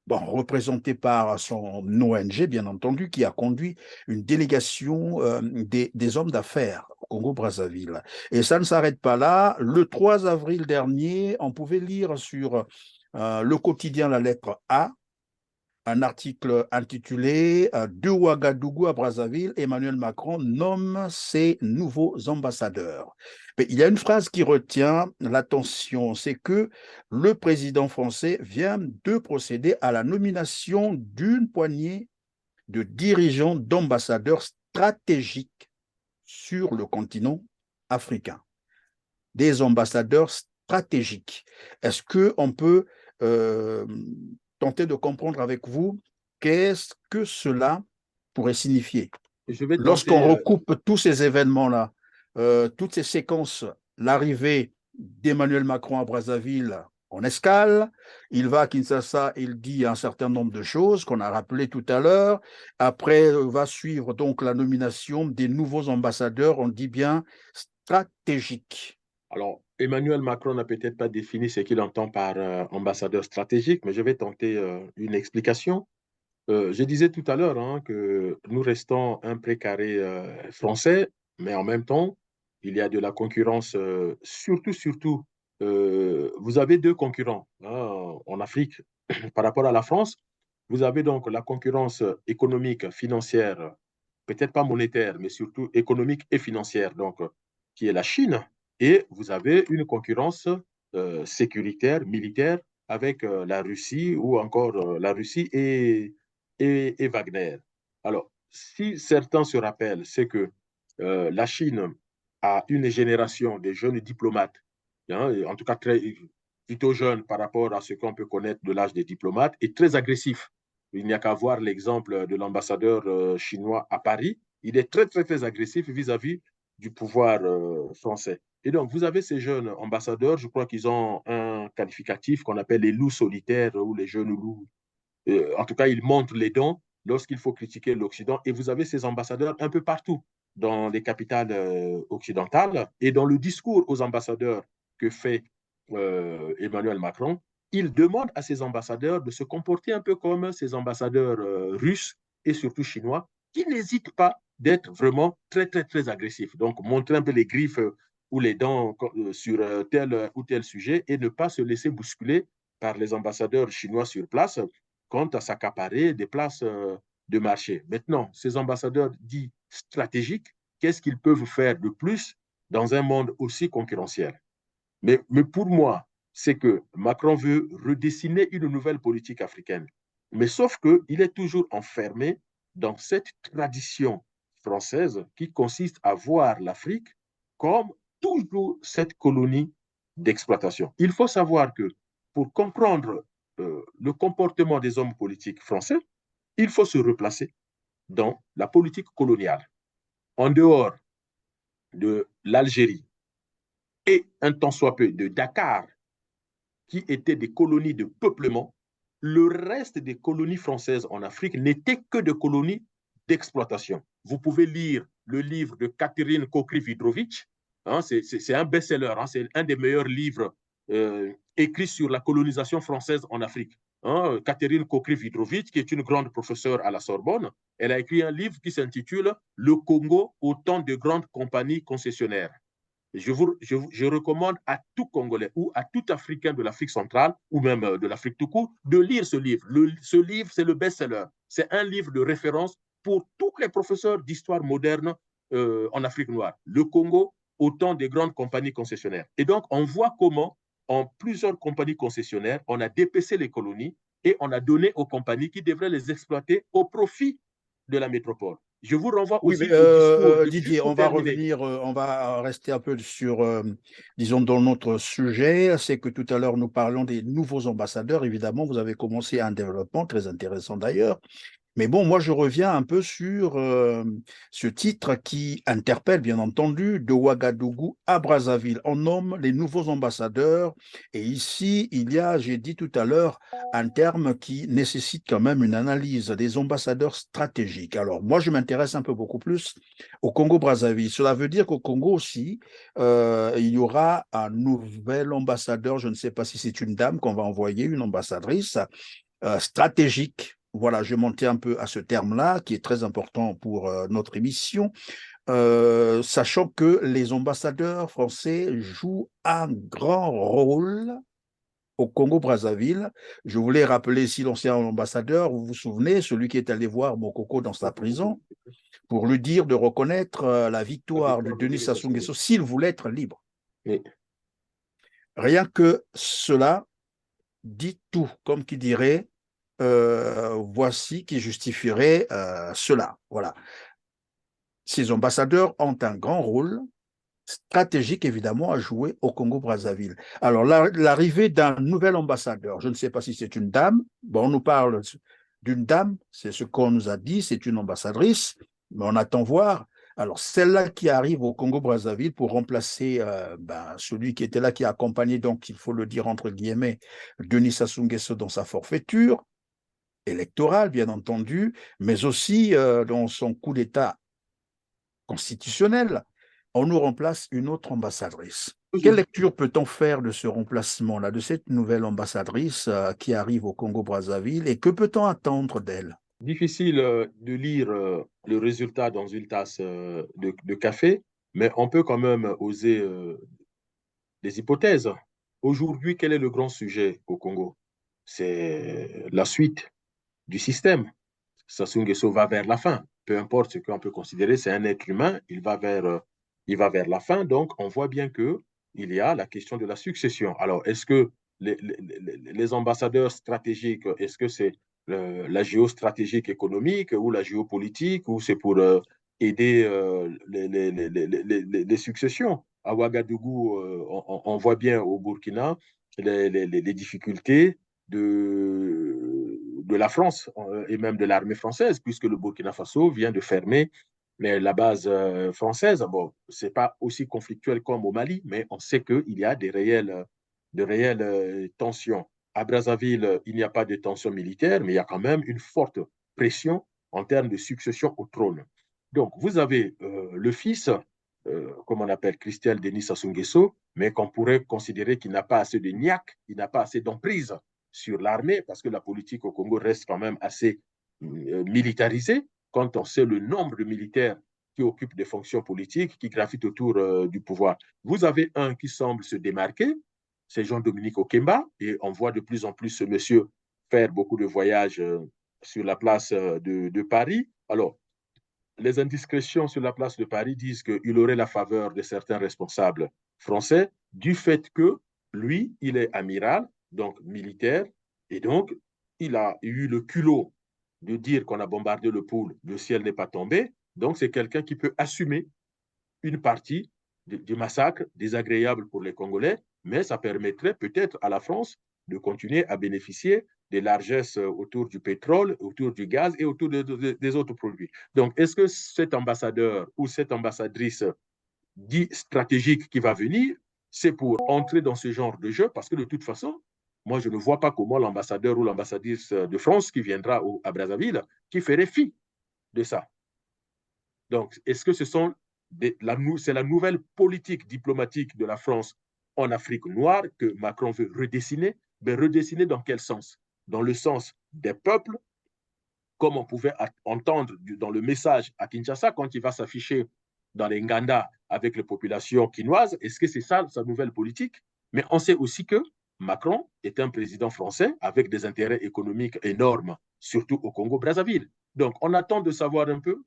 bon, représenté par son ONG, bien entendu, qui a conduit une délégation des hommes d'affaires au Congo-Brazzaville. Et ça ne s'arrête pas là. Le 3 avril dernier, on pouvait lire sur le quotidien La Lettre A, un article intitulé De Ouagadougou à Brazzaville, Emmanuel Macron nomme ses nouveaux ambassadeurs. Mais il y a une phrase qui retient l'attention, c'est que le président français vient de procéder à la nomination d'une poignée de dirigeants d'ambassadeurs stratégiques sur le continent africain. Des ambassadeurs stratégiques. Est-ce qu'on peut tenter de comprendre avec vous qu'est-ce que cela pourrait signifier? Lorsqu'on recoupe tous ces événements-là, toutes ces séquences, l'arrivée d'Emmanuel Macron à Brazzaville en escale, il va à Kinshasa, il dit un certain nombre de choses qu'on a rappelées tout à l'heure. Après, va suivre donc la nomination des nouveaux ambassadeurs, on dit bien stratégiques. Alors, Emmanuel Macron n'a peut-être pas défini ce qu'il entend par ambassadeur stratégique, mais je vais tenter une explication. Je disais tout à l'heure que nous restons un précaré français, mais en même temps, il y a de la concurrence, surtout, vous avez deux concurrents en Afrique par rapport à la France. Vous avez donc la concurrence économique, financière, peut-être pas monétaire, mais surtout économique et financière, donc, qui est la Chine. Et vous avez une concurrence sécuritaire, militaire, avec la Russie ou encore la Russie et Wagner. Alors, si certains se rappellent, c'est que la Chine a une génération de jeunes diplomates, en tout cas plutôt jeunes par rapport à ce qu'on peut connaître de l'âge des diplomates, et très agressif. Il n'y a qu'à voir l'exemple de l'ambassadeur chinois à Paris. Il est très agressif vis-à-vis du pouvoir français. Et donc, vous avez ces jeunes ambassadeurs, je crois qu'ils ont un qualificatif qu'on appelle les loups solitaires ou les jeunes loups. En tout cas, ils montrent les dents lorsqu'il faut critiquer l'Occident. Et vous avez ces ambassadeurs un peu partout dans les capitales occidentales. Et dans le discours aux ambassadeurs que fait Emmanuel Macron, il demande à ses ambassadeurs de se comporter un peu comme ces ambassadeurs russes et surtout chinois, qui n'hésitent pas d'être vraiment très agressifs. Donc, montrer un peu les griffes ou les dents sur tel ou tel sujet et ne pas se laisser bousculer par les ambassadeurs chinois sur place quant à s'accaparer des places de marché. Maintenant, ces ambassadeurs dits stratégiques, qu'est-ce qu'ils peuvent faire de plus dans un monde aussi concurrentiel? Mais pour moi, c'est que Macron veut redessiner une nouvelle politique africaine. Mais sauf qu'il est toujours enfermé dans cette tradition française qui consiste à voir l'Afrique comme toujours cette colonie d'exploitation. Il faut savoir que pour comprendre le comportement des hommes politiques français, il faut se replacer dans la politique coloniale. En dehors de l'Algérie et un tant soit peu de Dakar, qui étaient des colonies de peuplement, le reste des colonies françaises en Afrique n'étaient que des colonies d'exploitation. Vous pouvez lire le livre de Catherine Kokrivitrovitch, c'est un best-seller, c'est un des meilleurs livres écrits sur la colonisation française en Afrique. Catherine Kokrivitrovitch, qui est une grande professeure à la Sorbonne, elle a écrit un livre qui s'intitule Le Congo au temps de grandes compagnies concessionnaires. Je recommande à tout Congolais ou à tout Africain de l'Afrique centrale ou même de l'Afrique tout court de lire ce livre. Ce livre, c'est le best-seller. C'est un livre de référence pour tous les professeurs d'histoire moderne en Afrique noire. Le Congo, au temps des grandes compagnies concessionnaires. Et donc, on voit comment, en plusieurs compagnies concessionnaires, on a dépecé les colonies et on a donné aux compagnies qui devraient les exploiter au profit de la métropole. Je vous renvoie Oui, aussi mais au discours, Didier, juste on pour va terminer. revenir, on va rester un peu sur, disons, dans notre sujet. C'est que tout à l'heure, nous parlions des nouveaux ambassadeurs. Évidemment, vous avez commencé un développement très intéressant d'ailleurs. Mais bon, moi, je reviens un peu sur ce titre qui interpelle, bien entendu, de Ouagadougou à Brazzaville. On nomme les nouveaux ambassadeurs. Et ici, il y a, j'ai dit tout à l'heure, un terme qui nécessite quand même une analyse des ambassadeurs stratégiques. Alors, moi, je m'intéresse un peu beaucoup plus au Congo-Brazzaville. Cela veut dire qu'au Congo aussi, il y aura un nouvel ambassadeur. Je ne sais pas si c'est une dame qu'on va envoyer, une ambassadrice stratégique. Voilà, je montais un peu à ce terme-là, qui est très important pour notre émission, sachant que les ambassadeurs français jouent un grand rôle au Congo-Brazzaville. Je voulais rappeler ici l'ancien ambassadeur, vous vous souvenez, celui qui est allé voir Mokoko dans sa prison pour lui dire de reconnaître la victoire de Denis Sassou Nguesso s'il voulait être libre. Oui. Rien que cela dit tout, comme qui dirait, voici qui justifierait cela. Voilà. Ces ambassadeurs ont un grand rôle stratégique, évidemment, à jouer au Congo-Brazzaville. Alors, l'arrivée d'un nouvel ambassadeur, je ne sais pas si c'est une dame, bon, on nous parle d'une dame, c'est ce qu'on nous a dit, c'est une ambassadrice, mais on attend voir. Alors, celle-là qui arrive au Congo-Brazzaville pour remplacer celui qui était là, qui a accompagné, donc, il faut le dire entre guillemets, Denis Sassou Nguesso dans sa forfaiture électorale, bien entendu, mais aussi dans son coup d'État constitutionnel, on nous remplace une autre ambassadrice. Quelle lecture peut-on faire de ce remplacement-là, de cette nouvelle ambassadrice qui arrive au Congo-Brazzaville, et que peut-on attendre d'elle? Difficile de lire le résultat dans une tasse de café, mais on peut quand même oser des hypothèses. Aujourd'hui, quel est le grand sujet au Congo? C'est la suite du système. Sassou Nguesso va vers la fin. Peu importe ce qu'on peut considérer, c'est un être humain, il va vers la fin. Donc, on voit bien qu'il y a la question de la succession. Alors, est-ce que les ambassadeurs stratégiques, est-ce que c'est la géostratégique économique ou la géopolitique, ou c'est pour aider les successions? À Ouagadougou, on voit bien au Burkina les difficultés de la France et même de l'armée française, puisque le Burkina Faso vient de fermer la base française. Bon, ce n'est pas aussi conflictuel comme au Mali, mais on sait qu'il y a de réelles tensions. À Brazzaville, il n'y a pas de tension militaire, mais il y a quand même une forte pression en termes de succession au trône. Donc, vous avez le fils, comme on appelle Christian Denis Sassou Nguesso, mais qu'on pourrait considérer qu'il n'a pas assez de niaque, il n'a pas assez d'emprise sur l'armée, parce que la politique au Congo reste quand même assez militarisée, quand on sait le nombre de militaires qui occupent des fonctions politiques, qui gravitent autour du pouvoir. Vous avez un qui semble se démarquer, c'est Jean-Dominique Okemba, et on voit de plus en plus ce monsieur faire beaucoup de voyages sur la place de Paris. Alors, les indiscrétions sur la place de Paris disent qu'il aurait la faveur de certains responsables français du fait que lui, il est amiral, donc militaire, et donc il a eu le culot de dire qu'on a bombardé le pôle, le ciel n'est pas tombé. Donc c'est quelqu'un qui peut assumer une partie du massacre désagréable pour les Congolais, mais ça permettrait peut-être à la France de continuer à bénéficier des largesses autour du pétrole, autour du gaz et autour des autres produits. Donc, est-ce que cet ambassadeur ou cette ambassadrice dit stratégique qui va venir, c'est pour entrer dans ce genre de jeu? Parce que de toute façon, moi, je ne vois pas comment l'ambassadeur ou l'ambassadrice de France qui viendra à Brazzaville, qui ferait fi de ça. Donc, est-ce que c'est la nouvelle politique diplomatique de la France en Afrique noire que Macron veut redessiner? Mais redessiner dans quel sens? Dans le sens des peuples, comme on pouvait entendre dans le message à Kinshasa quand il va s'afficher dans les Nganda avec les populations quinoises. Est-ce que c'est ça sa nouvelle politique? Mais on sait aussi que Macron est un président français avec des intérêts économiques énormes, surtout au Congo-Brazzaville. Donc, on attend de savoir un peu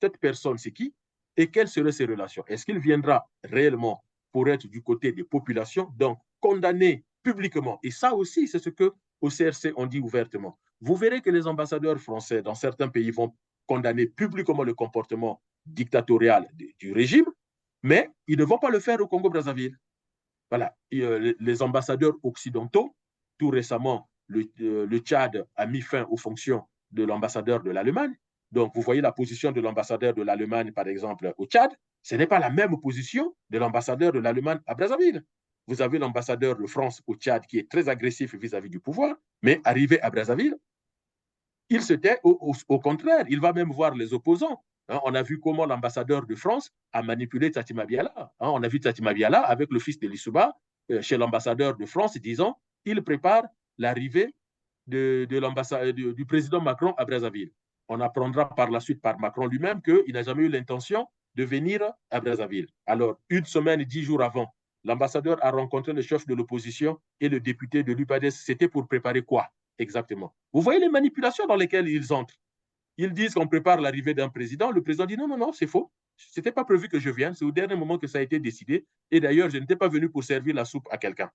cette personne, c'est qui et quelles seraient ses relations. Est-ce qu'il viendra réellement pour être du côté des populations, donc condamné publiquement? Et ça aussi, c'est ce que au CRC on dit ouvertement. Vous verrez que les ambassadeurs français dans certains pays vont condamner publiquement le comportement dictatorial du régime, mais ils ne vont pas le faire au Congo-Brazzaville. Voilà. Les ambassadeurs occidentaux, tout récemment, le Tchad a mis fin aux fonctions de l'ambassadeur de l'Allemagne. Donc, vous voyez la position de l'ambassadeur de l'Allemagne, par exemple, au Tchad, ce n'est pas la même position de l'ambassadeur de l'Allemagne à Brazzaville. Vous avez l'ambassadeur de France au Tchad qui est très agressif vis-à-vis du pouvoir, mais arrivé à Brazzaville, il se tait, au contraire, il va même voir les opposants. Hein, on a vu comment l'ambassadeur de France a manipulé Tati Mabiala. Hein, on a vu Tati Mabiala avec le fils de Lissouba chez l'ambassadeur de France disant il prépare l'arrivée du président Macron à Brazzaville. On apprendra par la suite par Macron lui-même qu'il n'a jamais eu l'intention de venir à Brazzaville. Alors, une semaine, 10 jours avant, l'ambassadeur a rencontré le chef de l'opposition et le député de l'UPADES. C'était pour préparer quoi exactement? Vous voyez les manipulations dans lesquelles ils entrent. Ils disent qu'on prépare l'arrivée d'un président. Le président dit non, non, non, c'est faux. Ce n'était pas prévu que je vienne. C'est au dernier moment que ça a été décidé. Et d'ailleurs, je n'étais pas venu pour servir la soupe à quelqu'un.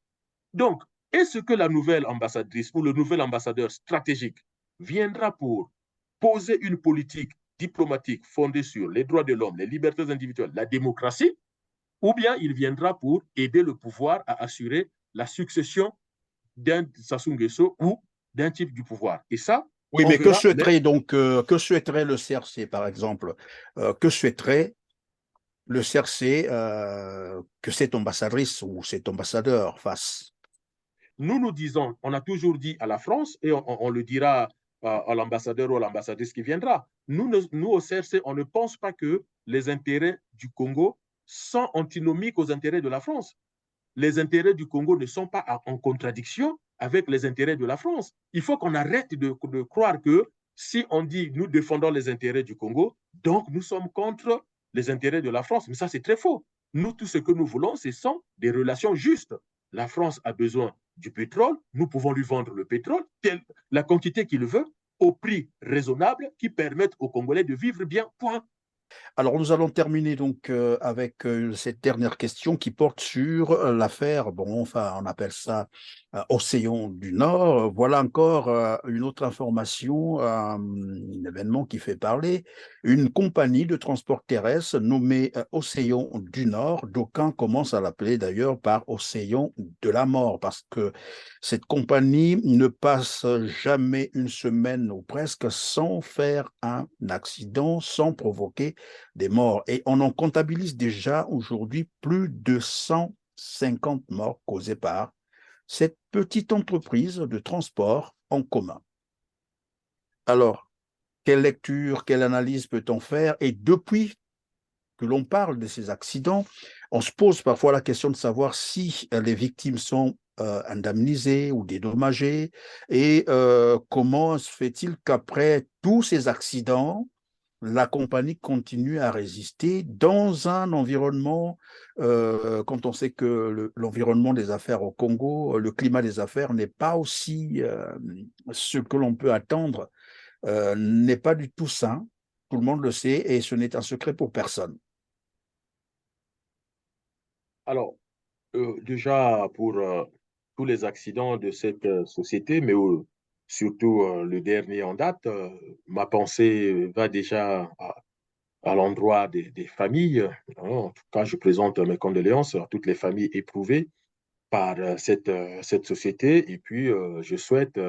Donc, est-ce que la nouvelle ambassadrice ou le nouvel ambassadeur stratégique viendra pour poser une politique diplomatique fondée sur les droits de l'homme, les libertés individuelles, la démocratie, ou bien il viendra pour aider le pouvoir à assurer la succession d'un Sassou Nguesso ou d'un type du pouvoir? Et ça, Oui, on mais que verra. souhaiterait donc, que souhaiterait le CRC, par exemple? Que souhaiterait le CRC que cette ambassadrice ou cet ambassadeur fasse? Nous, nous disons, on a toujours dit à la France, et on le dira à l'ambassadeur ou à l'ambassadrice qui viendra, nous au CRC, on ne pense pas que les intérêts du Congo sont antinomiques aux intérêts de la France. Les intérêts du Congo ne sont pas en contradiction avec les intérêts de la France. Il faut qu'on arrête de croire que si on dit nous défendons les intérêts du Congo, donc nous sommes contre les intérêts de la France. Mais ça, c'est très faux. Nous, tout ce que nous voulons, ce sont des relations justes. La France a besoin du pétrole, nous pouvons lui vendre le pétrole, la quantité qu'il veut, au prix raisonnable qui permette aux Congolais de vivre bien. Point. Alors, nous allons terminer donc avec cette dernière question qui porte sur l'affaire, bon, enfin, on appelle ça Océan du Nord. Voilà encore une autre information, un événement qui fait parler. Une compagnie de transport terrestre nommée Océan du Nord, d'aucuns commencent à l'appeler d'ailleurs par Océan de la mort, parce que cette compagnie ne passe jamais une semaine ou presque sans faire un accident, sans provoquer des morts. Et on en comptabilise déjà aujourd'hui plus de 150 morts causées par cette petite entreprise de transport en commun. Alors, quelle lecture, quelle analyse peut-on faire? Et depuis que l'on parle de ces accidents, on se pose parfois la question de savoir si les victimes sont indemnisées ou dédommagées et comment se fait-il qu'après tous ces accidents, la compagnie continue à résister dans un environnement, quand on sait que l'environnement des affaires au Congo, le climat des affaires n'est pas aussi ce que l'on peut attendre, n'est pas du tout sain. Tout le monde le sait et ce n'est un secret pour personne. Alors, déjà, pour tous les accidents de cette société, mais surtout le dernier en date, ma pensée va déjà à l'endroit des familles. En tout cas, je présente mes condoléances à toutes les familles éprouvées par cette société. Et puis, je souhaite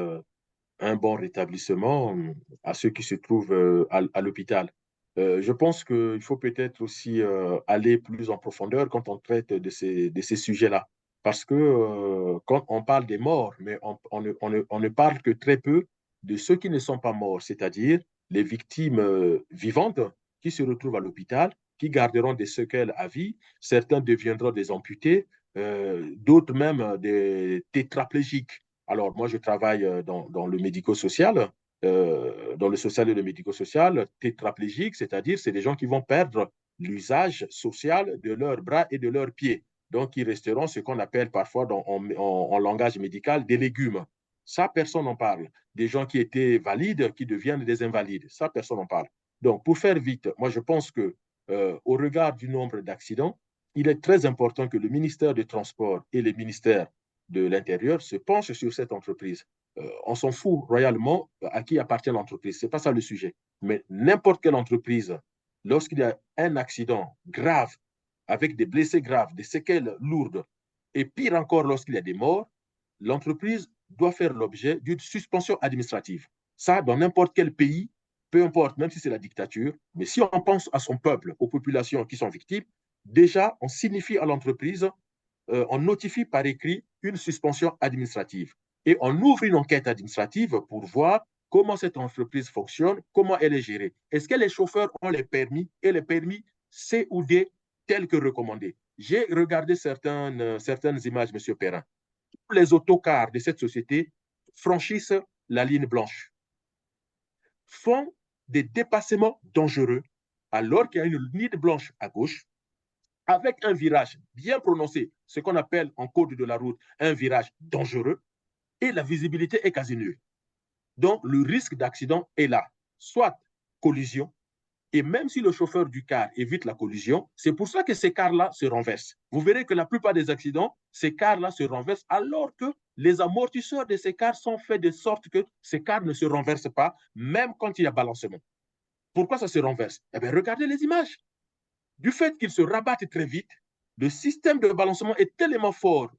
un bon rétablissement à ceux qui se trouvent à l'hôpital. Je pense qu'il faut peut-être aussi aller plus en profondeur quand on traite de ces sujets-là. Parce que quand on parle des morts, mais on ne parle que très peu de ceux qui ne sont pas morts, c'est-à-dire les victimes vivantes qui se retrouvent à l'hôpital, qui garderont des séquelles à vie. Certains deviendront des amputés, d'autres même des tétraplégiques. Alors, moi, je travaille dans le médico-social, dans le social et le médico-social, tétraplégique, c'est-à-dire c'est des gens qui vont perdre l'usage social de leurs bras et de leurs pieds. Donc, ils resteront ce qu'on appelle parfois en langage médical des légumes. Ça, personne n'en parle. Des gens qui étaient valides, qui deviennent des invalides. Ça, personne n'en parle. Donc, pour faire vite, moi, je pense que au regard du nombre d'accidents, il est très important que le ministère des Transports et les ministères de l'Intérieur se penchent sur cette entreprise. On s'en fout royalement à qui appartient l'entreprise. Ce n'est pas ça le sujet. Mais n'importe quelle entreprise, lorsqu'il y a un accident grave, avec des blessés graves, des séquelles lourdes, et pire encore lorsqu'il y a des morts, l'entreprise doit faire l'objet d'une suspension administrative. Ça, dans n'importe quel pays, peu importe, même si c'est la dictature, mais si on pense à son peuple, aux populations qui sont victimes, déjà, on signifie à l'entreprise, on notifie par écrit une suspension administrative et on ouvre une enquête administrative pour voir comment cette entreprise fonctionne, comment elle est gérée. Est-ce que les chauffeurs ont les permis et les permis C ou D tels que recommandés? J'ai regardé certaines images, M. Perrin. Les autocars de cette société franchissent la ligne blanche, font des dépassements dangereux alors qu'il y a une ligne blanche à gauche, avec un virage bien prononcé, ce qu'on appelle en code de la route un virage dangereux, et la visibilité est quasi nulle. Donc, le risque d'accident est là, soit collision, et même si le chauffeur du car évite la collision, c'est pour ça que ces cars-là se renversent. Vous verrez que la plupart des accidents, ces cars-là se renversent alors que les amortisseurs de ces cars sont faits de sorte que ces cars ne se renversent pas, même quand il y a balancement. Pourquoi ça se renverse? Eh bien, regardez les images. Du fait qu'ils se rabattent très vite, le système de balancement est tellement fort,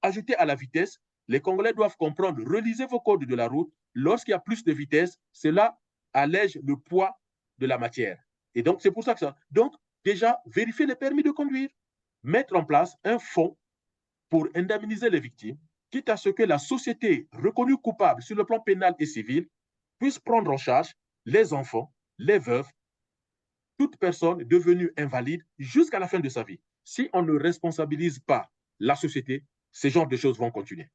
ajouté à la vitesse, les Congolais doivent comprendre, relisez vos codes de la route, lorsqu'il y a plus de vitesse, cela allège le poids de la matière. Et donc, c'est pour ça que ça. Donc, déjà, vérifier les permis de conduire, mettre en place un fonds pour indemniser les victimes, quitte à ce que la société reconnue coupable sur le plan pénal et civil puisse prendre en charge les enfants, les veuves, toute personne devenue invalide jusqu'à la fin de sa vie. Si on ne responsabilise pas la société, ces genres de choses vont continuer.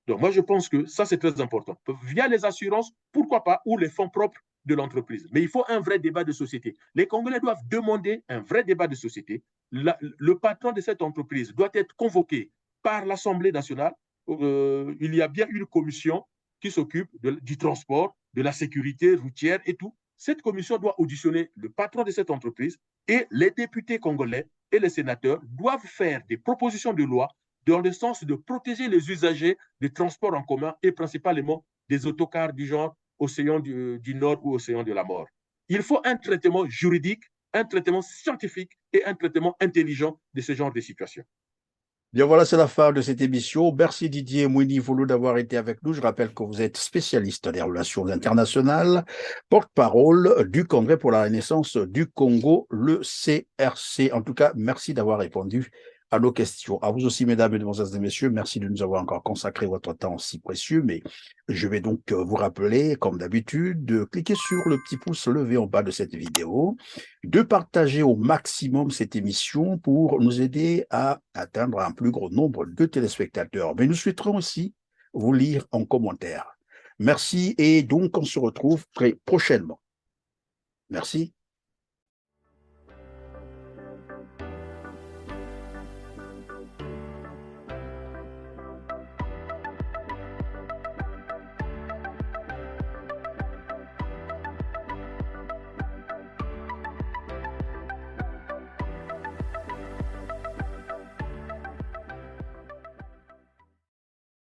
Donc, moi, je pense que ça, c'est très important. Via les assurances, pourquoi pas, ou les fonds propres de l'entreprise. Mais il faut un vrai débat de société. Les Congolais doivent demander un vrai débat de société. Le patron de cette entreprise doit être convoqué par l'Assemblée nationale. Il y a bien une commission qui s'occupe du transport, de la sécurité routière et tout. Cette commission doit auditionner le patron de cette entreprise et les députés congolais et les sénateurs doivent faire des propositions de loi dans le sens de protéger les usagers des transports en commun et principalement des autocars du genre Océan du Nord ou Océan de la Mort. Il faut un traitement juridique, un traitement scientifique et un traitement intelligent de ce genre de situation. Bien voilà, c'est la fin de cette émission. Merci Didier Mouini-Volo d'avoir été avec nous. Je rappelle que vous êtes spécialiste des relations internationales, porte-parole du Congrès pour la Renaissance du Congo, le CRC. En tout cas, merci d'avoir répondu à nos questions. À vous aussi, mesdames, mesdemoiselles et messieurs, merci de nous avoir encore consacré votre temps si précieux. Mais je vais donc vous rappeler, comme d'habitude, de cliquer sur le petit pouce levé en bas de cette vidéo, de partager au maximum cette émission pour nous aider à atteindre un plus grand nombre de téléspectateurs. Mais nous souhaiterons aussi vous lire en commentaire. Merci et donc on se retrouve très prochainement. Merci.